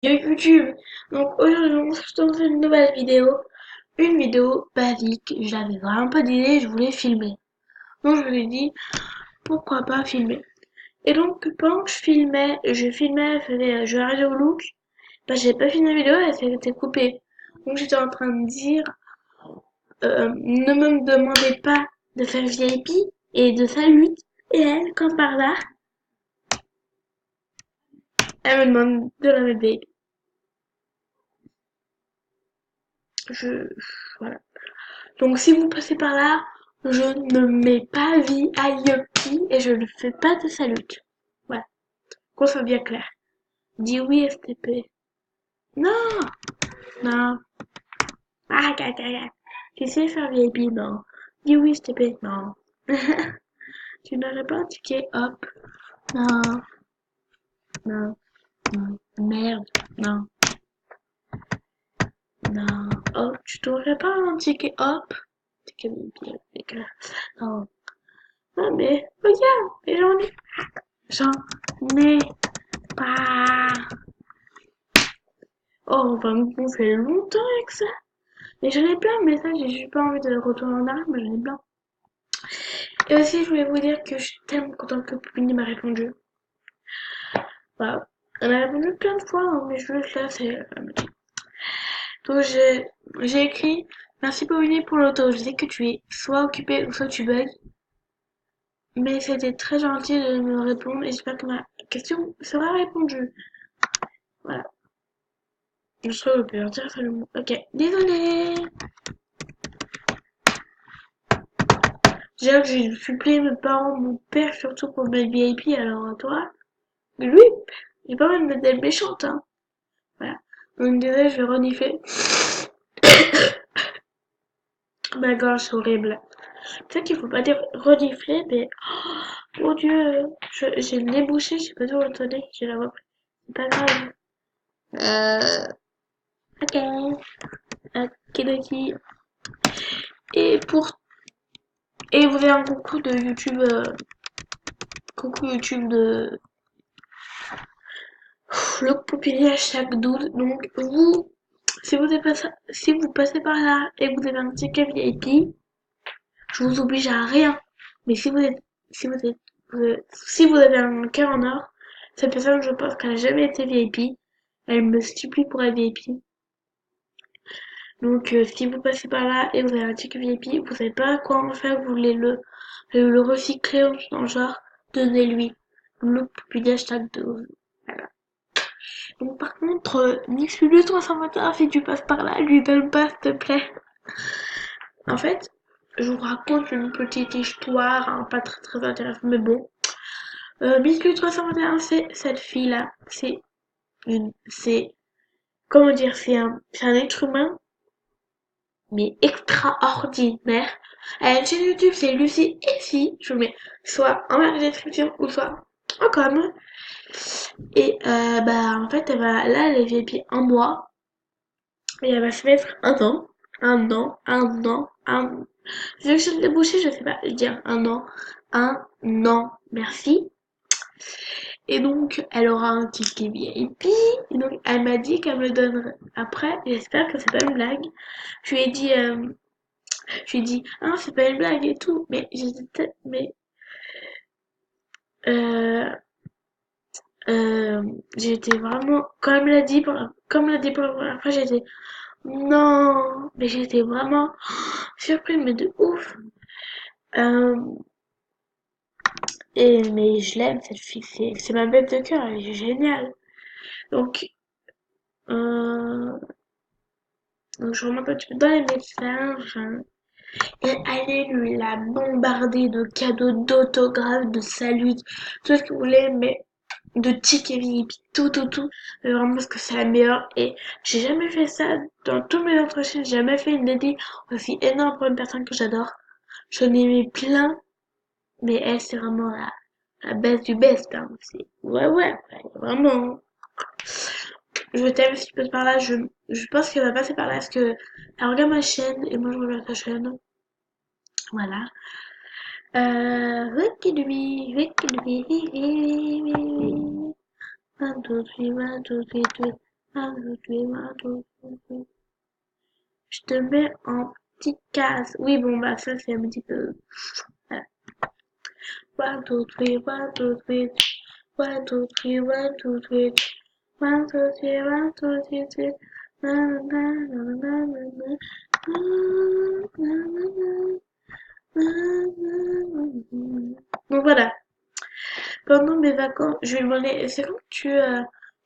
YouTube. Donc aujourd'hui, on se retrouve dans une nouvelle vidéo. Une vidéo basique. J'avais vraiment pas d'idée, je voulais filmer. Donc je me suis dit, pourquoi pas filmer. Et donc pendant que je arrêtais au look. Bah j'ai pas fini la vidéo, elle s'était coupée. Donc j'étais en train de dire, ne me demandez pas de faire VIP et de salut. Et elle, comme par là, elle me demande de la mettre VIP. Je, voilà. Donc si vous passez par là, je ne mets pas VIP et je ne fais pas de salut. Voilà, qu'on soit bien clair. Dis oui STP. Non, non. Ah, caca. Tu sais faire VIP, non. Dis oui STP, non. Tu n'aurais pas un ticket, hop. Non, non, non. Merde, non, non. Oh, tu t'aurais pas un ticket, hop. Ticket VIP, les non. Non mais, regarde, mais j'en ai pas. Oh, on fait longtemps avec ça. Mais j'en ai plein de messages et j'ai pas envie de retourner en arrière, mais j'en ai plein. Et aussi, je voulais vous dire que je suis tellement contente que Poupini m'a répondu. Voilà. Elle m'a répondu plein de fois, hein, mais juste là, c'est... Donc j'ai écrit merci Poupini pour l'auto. Je sais que tu es soit occupé ou soit tu bugs. Mais c'était très gentil de me répondre et j'espère que ma question sera répondue. Voilà. Je serai au pire, dire salut. Ok, désolé. Déjà que j'ai supplié mes parents, mon père surtout pour mettre VIP, alors à toi, lui, j'ai pas envie de mettre d'elle méchante, hein. Voilà. Donc désolé, je vais renifler. Ma gorge, c'est horrible. Peut-être qu'il faut pas dire renifler, mais oh mon dieu, j'ai le nez bouché, je sais pas d'où l'entendez, j'ai la voix. C'est pas grave. Ok. Okidoki. Et pour et vous avez un coucou de YouTube, coucou YouTube de le Poupini #12. Donc vous, si vous passez par là et que vous avez un ticket VIP, je vous oblige à rien. Mais si vous avez un cœur en or, cette personne, je pense qu'elle n'a jamais été VIP. Elle me supplie pour être VIP. Donc, si vous passez par là et vous avez un ticket VIP, vous savez pas quoi en faire, vous voulez le recycler en genre, donnez-lui. Le Poupini #12. Voilà. Donc par contre, Nixulu 321, si tu passes par là, lui donne pas, s'il te plaît. En fait, je vous raconte une petite histoire, hein, pas très intéressante, mais bon. Nixulu 321, c'est cette fille-là. Comment dire, c'est un être humain, mais extraordinaire. Elle a une chaîne YouTube, c'est Lucie et Si. Je vous mets soit en barre de description ou soit en com. Et bah en fait, elle est VIP un mois. Et elle va se mettre un an. Je vais que je déboucher, je sais pas, je dire un an, merci. Et donc, elle aura un ticket VIP. Et donc, elle m'a dit qu'elle me le donnerait. Après, j'espère que c'est pas une blague. Je lui ai dit, ah, c'est pas une blague et tout. Euh, j'étais vraiment, comme elle l'a dit pour la première fois, j'étais, non, mais j'étais vraiment surprise, mais de ouf. Euh, mais je l'aime, cette fille, c'est ma bête de cœur, elle est géniale. Donc, euh, donc je remonte un petit peu dans les messages, hein. Et allez lui la bombarder de cadeaux, d'autographes, de saluts, tout ce que vous voulez, mais de tickets VIP, tout. Mais vraiment parce que c'est la meilleure. Et j'ai jamais fait ça dans tous mes entretiens, j'ai jamais fait une dédie aussi énorme pour une personne que j'adore. J'en ai mis plein, mais elle, c'est vraiment la base du best, hein. Ouais, vraiment. Je t'aime si tu passes par là, je pense qu'elle va passer par là parce que elle regarde ma chaîne et moi je regarde ta chaîne. Voilà. Wikidubi. 1, 2, 3, 1, 2, 3, 2. Je te mets en petite case. Oui, bon, bah, ça, c'est un petit peu... Voilà. 1, 2, 3, 1, 2, 3. 1, 2, 3, 1, 2, 3. 1, 2, 3, 1, 2, 3, 3. Na, na, na, na, na, na, na, na, na, na, na. Donc voilà, pendant mes vacances, je lui ai demandé, c'est quand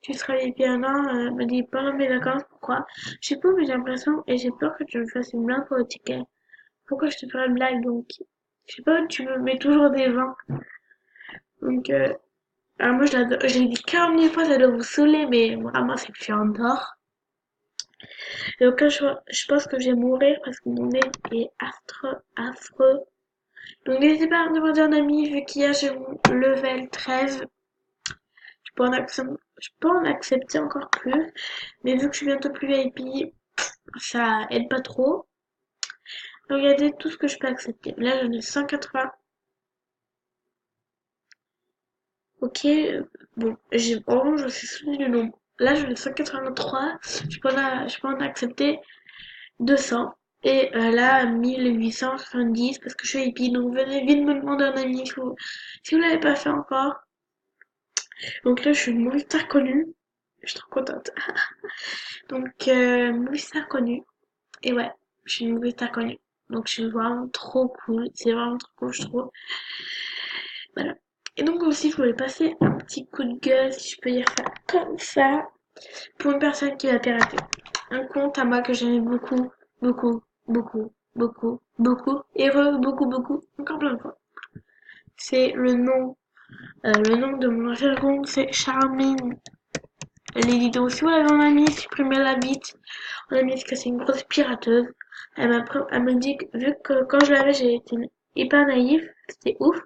tu travailles bien là, elle m'a dit pendant mes vacances, pourquoi? Je sais pas, mais j'ai l'impression, et j'ai peur que tu me fasses une blague pour le ticket. Pourquoi je te ferais une blague, donc? Je sais pas, tu me mets toujours des vents. Donc, alors moi je l'adore, je l'ai dit 40 000 fois, ça doit vous saouler, mais vraiment c'est que je suis en or. Donc là, je pense que je vais mourir parce que mon nez est affreux, affreux. Donc n'hésitez pas à me demander un ami, vu qu'il y a j'ai mon level 13. Je peux en accepter encore plus, mais vu que je suis bientôt plus VIP, ça aide pas trop. Regardez tout ce que je peux accepter. Là, j'en ai 180. Ok, bon, vraiment, je suis souvenue du nombre. Là, j'en ai 183. Je peux en accepter 200. Et là, 1870 parce que je suis VIP. Donc, venez vite me demander un ami si vous l'avez pas fait encore. Donc là, je suis une mauvaise connue. Je suis trop contente. Donc, mauvaise connue. Et ouais, je suis une mauvaise connue. Donc, je suis vraiment trop cool. C'est vraiment trop cool, je trouve. Voilà. Et donc aussi, je voulais passer un petit coup de gueule, si je peux dire ça comme ça, pour une personne qui l'a piraté. Un compte à moi que j'aimais beaucoup, beaucoup, beaucoup, beaucoup, beaucoup, et beaucoup, beaucoup, encore plein de fois. C'est le nom de mon ancien compte, c'est Charmine. Les vidéos, si vous l'avez en ami, supprimez la bite. On a mis que c'est une grosse pirateuse. Elle m'a dit que, vu que quand je l'avais, j'ai été hyper naïf, c'était ouf.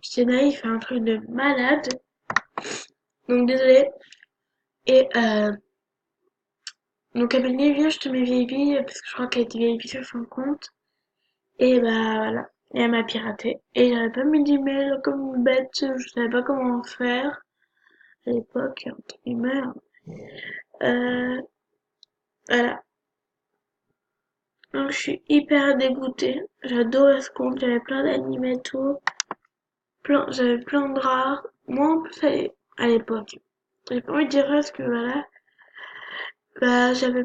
J'étais naïf, un truc de malade. Donc désolé. Et donc elle m'a dit viens je te mets VIP parce que je crois qu'elle était VIP sur son compte. Et bah voilà. Et elle m'a piraté. Et j'avais pas mis d'email comme une bête, je savais pas comment faire à l'époque, entre guillemets. Euh, voilà. Donc je suis hyper dégoûtée. J'adorais ce compte, j'avais plein d'animés et tout. J'avais plein de rares. Moi en plus à l'époque. J'ai pas envie de dire parce que voilà. Bah j'avais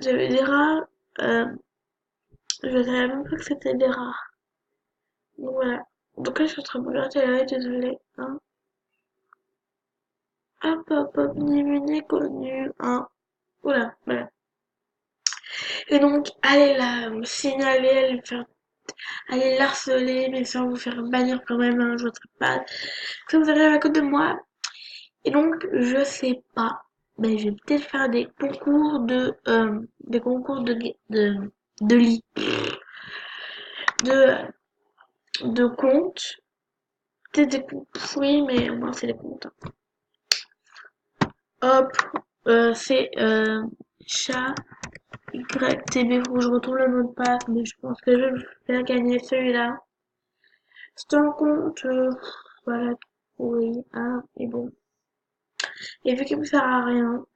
des rares. Euh, Je savais même pas que c'était des rares. Donc voilà. Donc là, je suis en train de regarder là, désolée. Hein. Hop, hop, hop, ni connu. Hein. Voilà, voilà. Et donc, allez là, me signaler, allez l'harceler, mais sans vous faire bannir quand même, hein, je voudrais pas que vous arrivez à côté de moi. Et donc, je sais pas. Mais je vais peut-être faire des concours de lit, de, de comptes. Peut-être des comptes pourris, mais au moins c'est des comptes. Hop, c'est chat YTB, faut que je retrouve le mot de passe, mais je pense que je vais me faire gagner celui-là. C'est un compte, voilà, oui, hein, et bon. Et vu qu'il me sert à rien,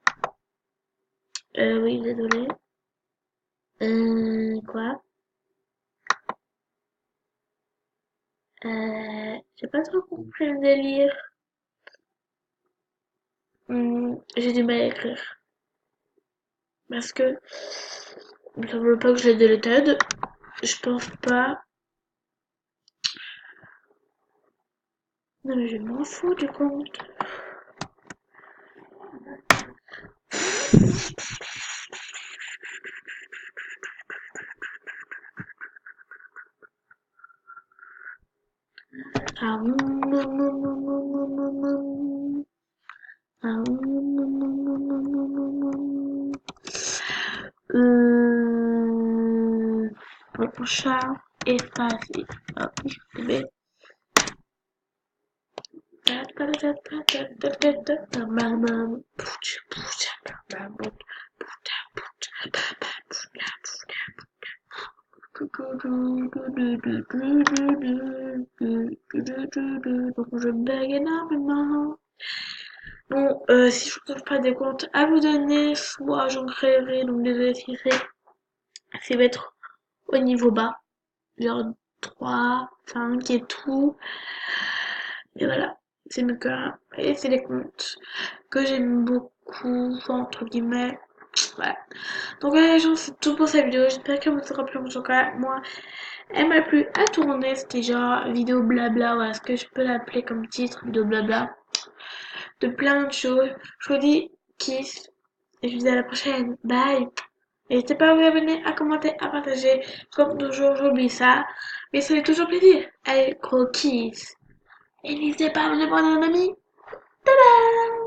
oui, désolé. Quoi? J'ai pas trop compris le délire. J'ai du mal à écrire. Parce que, ça veut pas que je l'ai deleted. Je pense pas. Non, mais je m'en fous du compte. Ah, ah, mon chat espacé. Ah, mais... Donc je bug énormément. Bon, si je ne trouve pas des comptes à vous donner, soit j'en créerai, donc désolé si c'est mettre au niveau bas, genre 3 5 et tout. Et voilà, c'est mes cœurs. Et c'est les comptes que j'aime beaucoup, enfin, entre guillemets. Voilà. Donc voilà les gens, c'est tout pour cette vidéo. J'espère qu'elle vous aura plu. En tout cas, moi, elle m'a plu à tourner. C'était genre vidéo blabla. Voilà ce que je peux l'appeler comme titre, vidéo blabla. De plein de choses. Je vous dis kiss. Et je vous dis à la prochaine. Bye. N'hésitez pas à vous abonner, à commenter, à partager. Comme toujours, j'oublie ça. Mais ça fait toujours plaisir. Allez, gros kiss. Et n'hésitez pas à me demander un ami. Tada!